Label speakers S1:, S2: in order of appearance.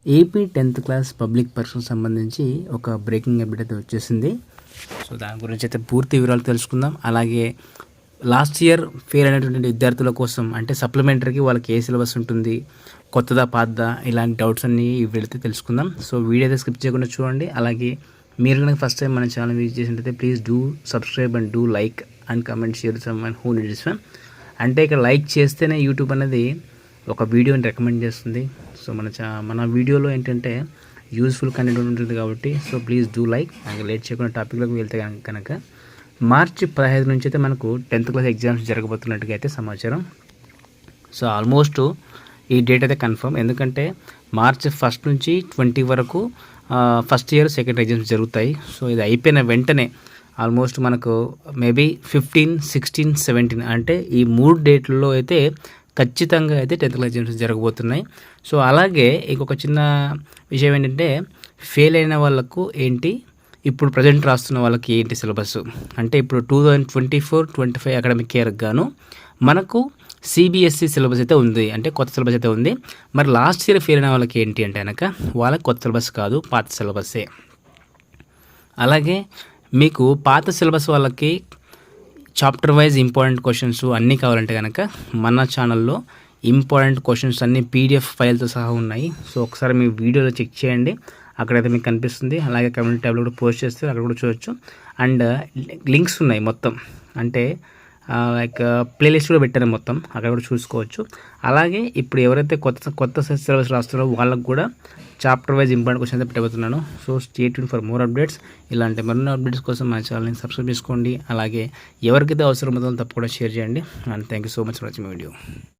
S1: AP 10th class public పరీక్షలకు సంబంధించి ఒక బ్రేకింగ్ అప్డేట్ అయితే వచ్చేసింది. సో దాని గురించి అయితే పూర్తి వివరాలు తెలుసుకుందాం. అలాగే లాస్ట్ ఇయర్ ఫెయిల్ అయినటువంటి విద్యార్థుల కోసం అంటే సప్లిమెంటరీకి వాళ్ళకి ఏ సిలబస్ ఉంటుంది, కొత్తదా పాతదా, ఇలాంటి డౌట్స్ అన్నీ వెళితే తెలుసుకుందాం. సో వీడియో అయితే స్కిప్ చేయకుండా చూడండి. అలాగే మీరు కనుక ఫస్ట్ టైం మన ఛానల్ విజిట్ చేసినట్లయితే please do subscribe and do like and comment share some and who needs one. అంటే ఇక్కడ లైక్ చేస్తేనే యూట్యూబ్ అనేది ఒక వీడియోని రికమెండ్ చేస్తుంది. సో మన వీడియోలో ఏంటంటే యూస్ఫుల్ కంటెంట్ ఉంటుంది కాబట్టి so please do like. Late చేయకుండా టాపిక్లోకి వెళ్తే కనుక మార్చి 15 నుంచి అయితే మనకు 10th క్లాస్ ఎగ్జామ్స్ జరగబోతున్నట్టుగా అయితే సమాచారం. సో ఆల్మోస్ట్ ఈ డేట్ అయితే కన్ఫర్మ్, ఎందుకంటే మార్చి 1 నుంచి 20 వరకు ఫస్ట్ ఇయర్ సెకండ్ ఎగ్జామ్స్ జరుగుతాయి. సో ఇది అయిపోయిన వెంటనే ఆల్మోస్ట్ మనకు మేబీ 15, 16, 17 అంటే ఈ 3 డేట్లలో అయితే ఖచ్చితంగా అయితే 10th క్లాస్ ఎగ్జామ్స్ జరగబోతున్నాయి. సో అలాగే ఇంకొక చిన్న విషయం ఏంటంటే ఫెయిల్ అయిన వాళ్ళకు ఏంటి, ఇప్పుడు ప్రజెంట్ రాస్తున్న వాళ్ళకి ఏంటి సిలబస్ అంటే ఇప్పుడు 2024-25 అకాడమిక్ ఇయర్కి గాను మనకు సిబిఎస్ఈ సిలబస్ అయితే ఉంది, అంటే కొత్త సిలబస్ అయితే ఉంది. మరి లాస్ట్ ఇయర్ ఫెయిల్ అయిన వాళ్ళకి ఏంటి అంటే కనుక వాళ్ళకి కొత్త సిలబస్ కాదు, పాత సిలబస్సే. అలాగే మీకు పాత సిలబస్ వాళ్ళకి చాప్టర్ వైజ్ ఇంపార్టెంట్ క్వశ్చన్స్ అన్నీ కావాలంటే కనుక మన ఛానల్లో ఇంపార్టెంట్ క్వశ్చన్స్ అన్నీ పీడిఎఫ్ ఫైల్తో సహా ఉన్నాయి. సో ఒకసారి మీ వీడియోలో చెక్ చేయండి, అక్కడైతే మీకు కనిపిస్తుంది. అలాగే కమ్యూనిటీ ట్యాబ్లో కూడా పోస్ట్ చేస్తే అక్కడ కూడా చూడొచ్చు. అండ్ లింక్స్ ఉన్నాయి మొత్తం, అంటే లైక్ ప్లేలిస్ట్ కూడా పెట్టాను మొత్తం, అక్కడ కూడా చూసుకోవచ్చు. అలాగే ఇప్పుడు ఎవరైతే కొత్త సిలబస్ రాస్తున్నారో వాళ్ళకు కూడా చాప్టర్ వైజ్ ఇంపార్టెంట్ క్వశ్చన్స్ అయితే పెట్టబోతున్నాను. So stay tune for more updates. ఇలాంటి మరిన్ని అప్డేట్స్ కోసం మా ఛానల్ని సబ్స్క్రైబ్ చేసుకోండి. అలాగే ఎవరికైతే అవసరం ఉందో తప్పకుండా షేర్ చేయండి. And thank you so much for watching video.